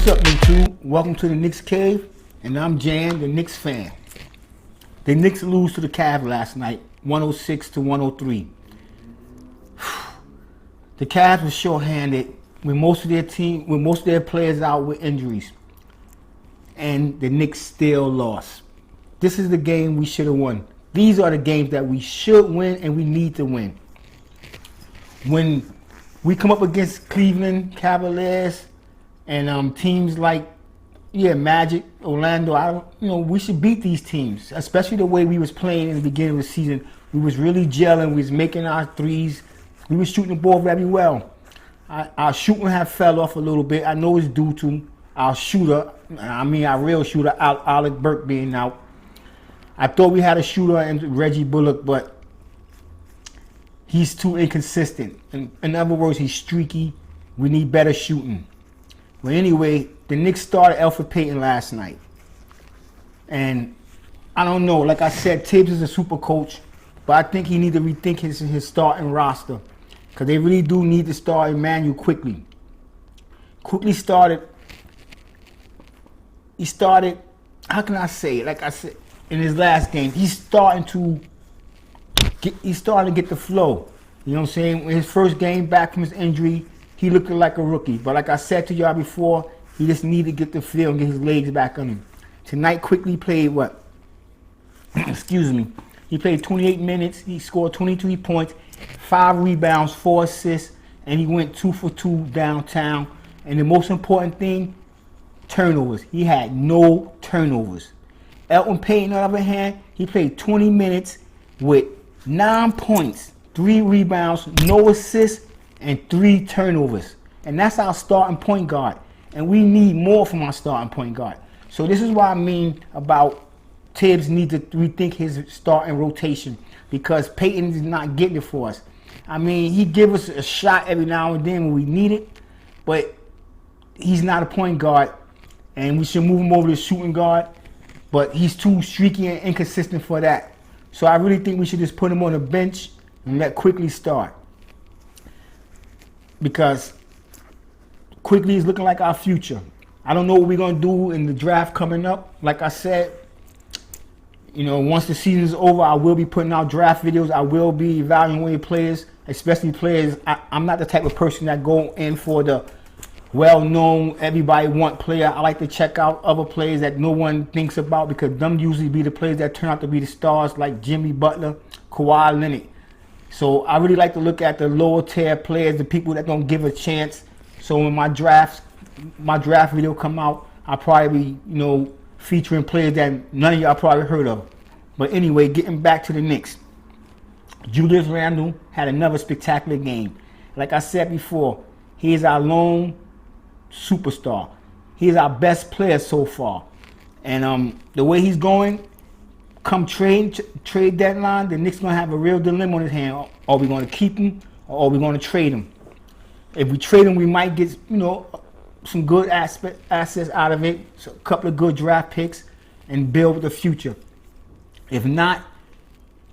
What's up, YouTube? Welcome to the Knicks Cave, and I'm Jan, the Knicks fan. The Knicks lose to the Cavs last night, 106-103. The Cavs were short-handed with most of their players out with injuries, and the Knicks still lost. This is the game we should have won. These are the games that we should win and we need to win. When we come up against Cleveland Cavaliers and teams like Magic, Orlando, we should beat these teams, especially the way we was playing in the beginning of the season. We was really gelling. We was making our threes. We was shooting the ball very well. Our shooting have fell off a little bit. I know it's due to our shooter, our real shooter, Alec Burke being out. I thought we had a shooter in Reggie Bullock, but he's too inconsistent. In other words, he's streaky. We need better shooting. But anyway, the Knicks started Elfrid Payton last night. And I don't know, like I said, Tibbs is a super coach, but I think he needs to rethink his starting roster, because they really do need to start Immanuel quickly. Quickley started, how can I say it? Like I said, in his last game, he's starting to get the flow. You know what I'm saying? In his first game back from his injury, he looked like a rookie. But like I said to y'all before, he just needed to get the feel and get his legs back on him. Tonight, Quickley played what? Excuse me. He played 28 minutes. He scored 23 points, 5 rebounds, 4 assists, and he went 2 for 2 downtown. And the most important thing, turnovers. He had no turnovers. Elfrid Payton, on the other hand, he played 20 minutes with 9 points, 3 rebounds, no assists, and 3 turnovers. And that's our starting point guard. And we need more from our starting point guard. So this is what I mean about Tibbs need to rethink his starting rotation, because Payton is not getting it for us. He give us a shot every now and then when we need it, but he's not a point guard, and we should move him over to shooting guard, but he's too streaky and inconsistent for that. So I really think we should just put him on the bench and let Quickley start, because Quickley is looking like our future. I don't know what we're going to do in the draft coming up. Like I said, once the season is over, I will be putting out draft videos. I will be evaluating players, especially players. I'm not the type of person that go in for the well-known, everybody want player. I like to check out other players that no one thinks about, because them usually be the players that turn out to be the stars, like Jimmy Butler, Kawhi Leonard. So I really like to look at the lower tier players, the people that don't give a chance. So when my draft video come out, I'll probably be, featuring players that none of y'all probably heard of. But anyway, getting back to the Knicks. Julius Randle had another spectacular game. Like I said before, he is our lone superstar. He is our best player so far. And the way he's going, come trade deadline, the Knicks going to have a real dilemma on his hand. Are we going to keep him, or are we going to trade him? If we trade him, we might get, some good assets out of it, so a couple of good draft picks, and build the future. If not,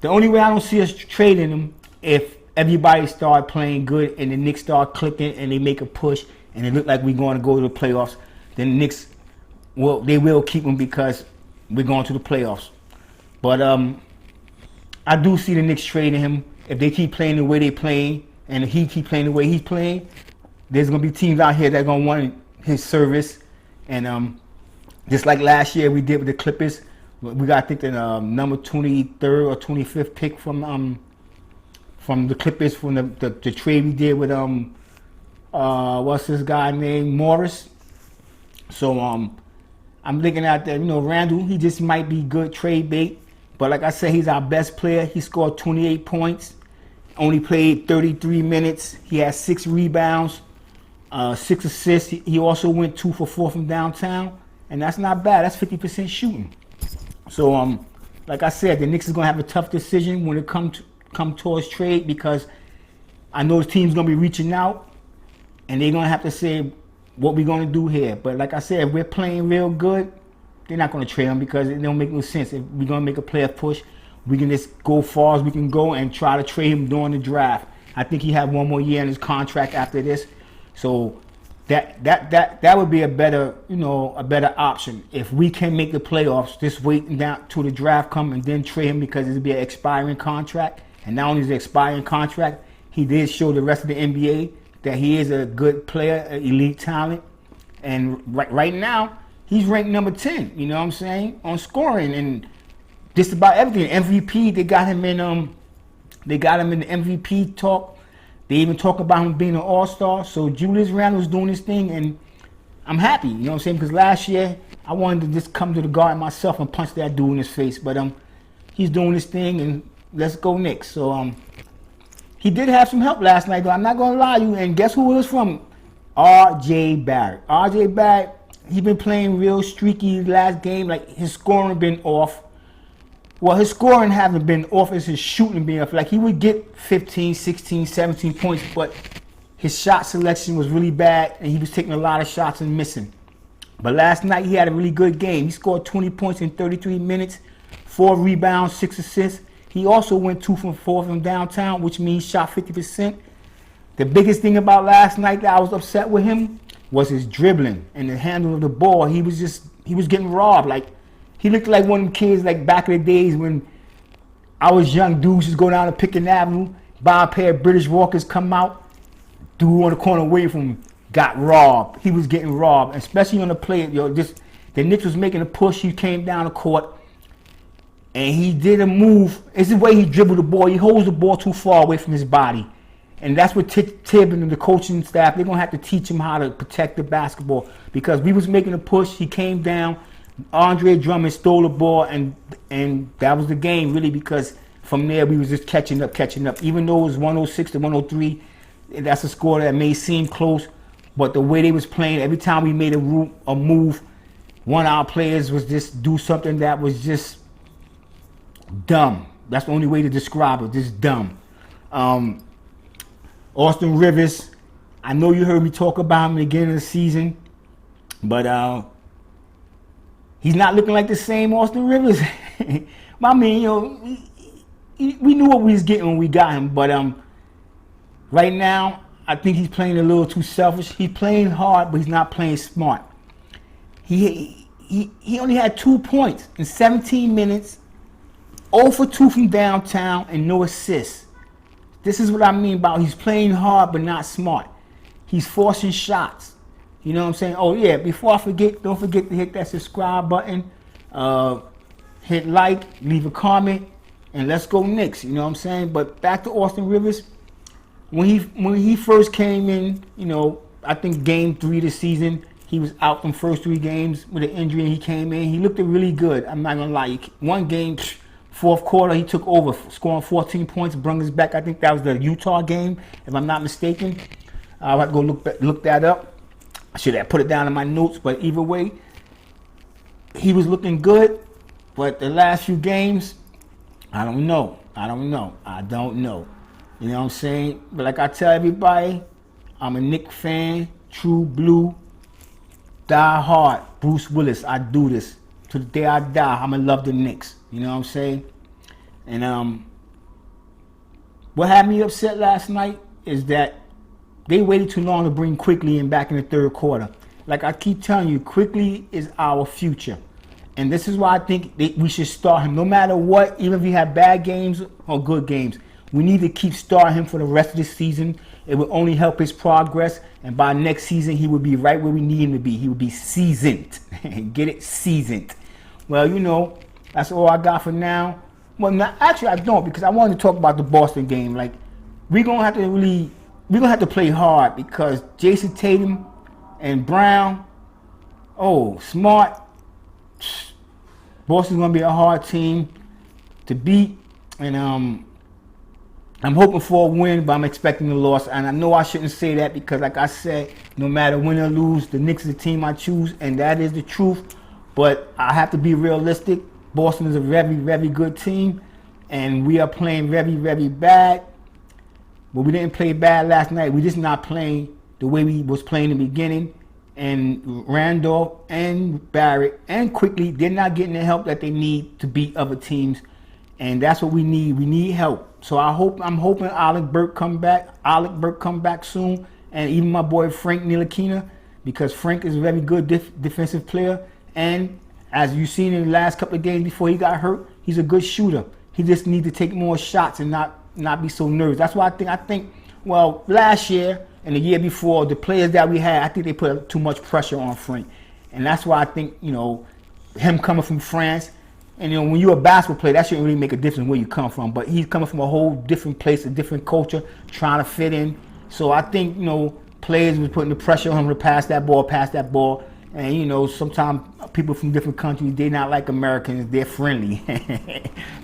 the only way I don't see us trading him, if everybody start playing good and the Knicks start clicking and they make a push and it look like we're going to go to the playoffs, then the Knicks, they will keep him, because we're going to the playoffs. But I do see the Knicks trading him. If they keep playing the way they playing and he keep playing the way he's playing, there's going to be teams out here that are going to want his service. And just like last year we did with the Clippers, we got, I think, the number 23rd or 25th pick from the Clippers, from the trade we did with what's this guy named Morris. So I'm looking at that, Randle, he just might be good trade bait. But like I said, he's our best player. He scored 28 points, only played 33 minutes. He had 6 rebounds, 6 assists. He also went 2 for 4 from downtown, and that's not bad. That's 50% shooting. So like I said, the Knicks is gonna have a tough decision when it come towards trade, because I know the team's gonna be reaching out and they're gonna have to say what we're gonna do here. But like I said, if we're playing real good, they're not gonna trade him, because it don't make no sense. If we're gonna make a player push, we can just go far as we can go and try to trade him during the draft. I think he had 1 more year in his contract after this. So That would be a better, a better option. If we can make the playoffs, just waiting down till the draft come and then trade him, because it'll be an expiring contract. And not only is it expiring contract, he did show the rest of the NBA that he is a good player, an elite talent. And right now, he's ranked number 10, you know what I'm saying, on scoring and just about everything. MVP, they got him in the MVP talk. They even talk about him being an all-star. So Julius Randle's doing his thing, and I'm happy, you know what I'm saying? Because last year, I wanted to just come to the Garden myself and punch that dude in his face. But he's doing his thing, and let's go Knicks. So he did have some help last night, though. I'm not going to lie to you. And guess who it was from? R.J. Barrett. R.J. Barrett, he been playing real streaky last game. Like, his scoring been off. Well, his scoring haven't been off, it's his shooting being off. Like, he would get 15, 16, 17 points, but his shot selection was really bad, and he was taking a lot of shots and missing. But last night, he had a really good game. He scored 20 points in 33 minutes, 4 rebounds, 6 assists. He also went 2 from 4 from downtown, which means shot 50%. The biggest thing about last night that I was upset with him was his dribbling and the handling of the ball. He was getting robbed. Like, he looked like one of them kids like back in the days when I was young. Dudes just go down to Pickens Avenue, buy a pair of British Walkers, come out, dude on the corner away from him, got robbed. He was getting robbed, especially on the play. The Knicks was making a push. He came down the court, and he did a move. It's the way he dribbled the ball. He holds the ball too far away from his body. And that's what Tibb and the coaching staff, they're going to have to teach him how to protect the basketball. Because we was making a push, he came down, Andre Drummond stole the ball, and that was the game, really, because from there we was just catching up. Even though it was 106 to 103, that's a score that may seem close, but the way they was playing, every time we made a move, one of our players was just do something that was just dumb. That's the only way to describe it, just dumb. Austin Rivers, I know you heard me talk about him at the beginning of the season, but he's not looking like the same Austin Rivers. I mean, we knew what we was getting when we got him, but right now, I think he's playing a little too selfish. He's playing hard, but he's not playing smart. He only had 2 points in 17 minutes, 0 for 2 from downtown, and no assists. This is what I mean about he's playing hard but not smart. He's forcing shots. You know what I'm saying? Oh yeah, before I forget, don't forget to hit that subscribe button, hit like, leave a comment, and let's go Knicks. You know what I'm saying? But back to Austin Rivers. When he first came in, I think game 3 of the season, he was out from first 3 games with an injury, and he came in. He looked really good. I'm not gonna lie. One game, fourth quarter, he took over, scoring 14 points, brought us back. I think that was the Utah game, if I'm not mistaken. I'll have to go look that up. I should have put it down in my notes, but either way, he was looking good. But the last few games, I don't know. You know what I'm saying? But like I tell everybody, I'm a Knicks fan, true blue, die hard. Bruce Willis, I do this. To the day I die, I'm going to love the Knicks. You know what I'm saying? And what had me upset last night is that they waited too long to bring Quickley in back in the third quarter. Like I keep telling you, Quickley is our future. And this is why I think we should start him no matter what, even if he had bad games or good games. We need to keep starting him for the rest of the season. It will only help his progress. And by next season, he will be right where we need him to be. He will be seasoned. Get it? Seasoned. Well, that's all I got for now. Well, actually, I don't, because I wanted to talk about the Boston game. Like, we're going to have to play hard because Jason Tatum and Brown, Smart, Boston's going to be a hard team to beat. And I'm hoping for a win, but I'm expecting a loss. And I know I shouldn't say that because, like I said, no matter win or lose, the Knicks is the team I choose, and that is the truth. But I have to be realistic. Boston is a very, very good team, and we are playing very, very bad. But we didn't play bad last night. We're just not playing the way we was playing in the beginning. And Randolph and Barrett and Quickley, they're not getting the help that they need to beat other teams. And that's what we need. We need help. So I'm hoping Alec Burke come back soon. And even my boy Frank Ntilikina. because Frank is a very good defensive player, and as you've seen in the last couple of games before he got hurt, he's a good shooter. He just needs to take more shots and not be so nervous. That's why I think well, last year and the year before, the players that we had, I think they put too much pressure on Frank, and that's why I think, you know, him coming from France. And you know, when you're a basketball player, that shouldn't really make a difference where you come from. But he's coming from a whole different place, a different culture, trying to fit in. So I think, you know, players was putting the pressure on him to pass that ball. And you know, sometimes people from different countries, they're not like Americans. They're friendly.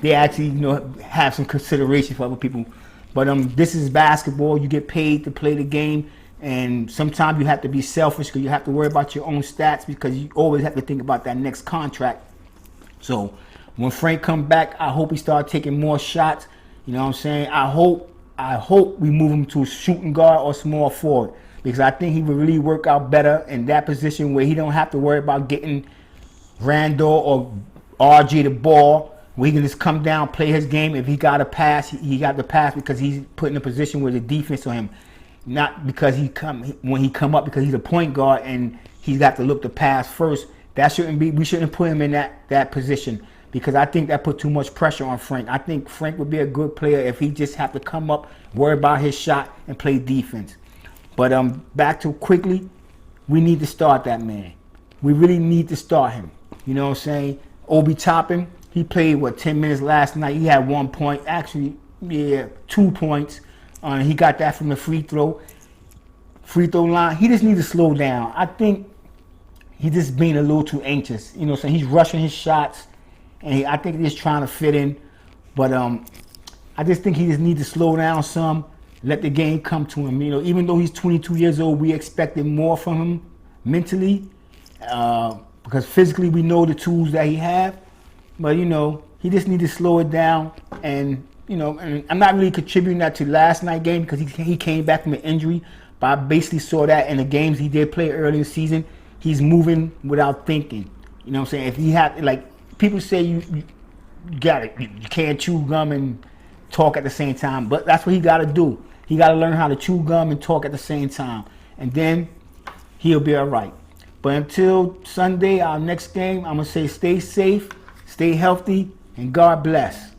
They actually, you know, have some consideration for other people. But this is basketball. You get paid to play the game. And sometimes you have to be selfish because you have to worry about your own stats, because you always have to think about that next contract. So when Frank come back, I hope he start taking more shots. You know what I'm saying? I hope we move him to a shooting guard or small forward, because I think he will really work out better in that position where he don't have to worry about getting Randall or RG the ball, where he can just come down, play his game. If he got a pass, he got the pass because he's put in a position where the defense on him, not because when he come up because he's a point guard and he's got to look to pass first. That shouldn't be. We shouldn't put him in that position, because I think that put too much pressure on Frank. I think Frank would be a good player if he just have to come up, worry about his shot, and play defense. But back to Quickley, we need to start that man. We really need to start him. You know what I'm saying? Obi Toppin, he played 10 minutes last night. He had 1 point, actually, 2 points. He got that from the free throw line. He just needs to slow down. I think he's just being a little too anxious. You know what I'm saying? He's rushing his shots, and I think he's trying to fit in. But I just think he just needs to slow down some, let the game come to him. You know, even though he's 22 years old, we expected more from him mentally, because physically we know the tools that he have. But, you know, he just needs to slow it down. And, you know, and I'm not really contributing that to last night's game because he came back from an injury. But I basically saw that in the games he did play early in the season. He's moving without thinking. You know what I'm saying? If he had, like, people say you got it. You can't chew gum and talk at the same time. But that's what he got to do. He got to learn how to chew gum and talk at the same time. And then he'll be all right. But until Sunday, our next game, I'm going to say stay safe, stay healthy, and God bless.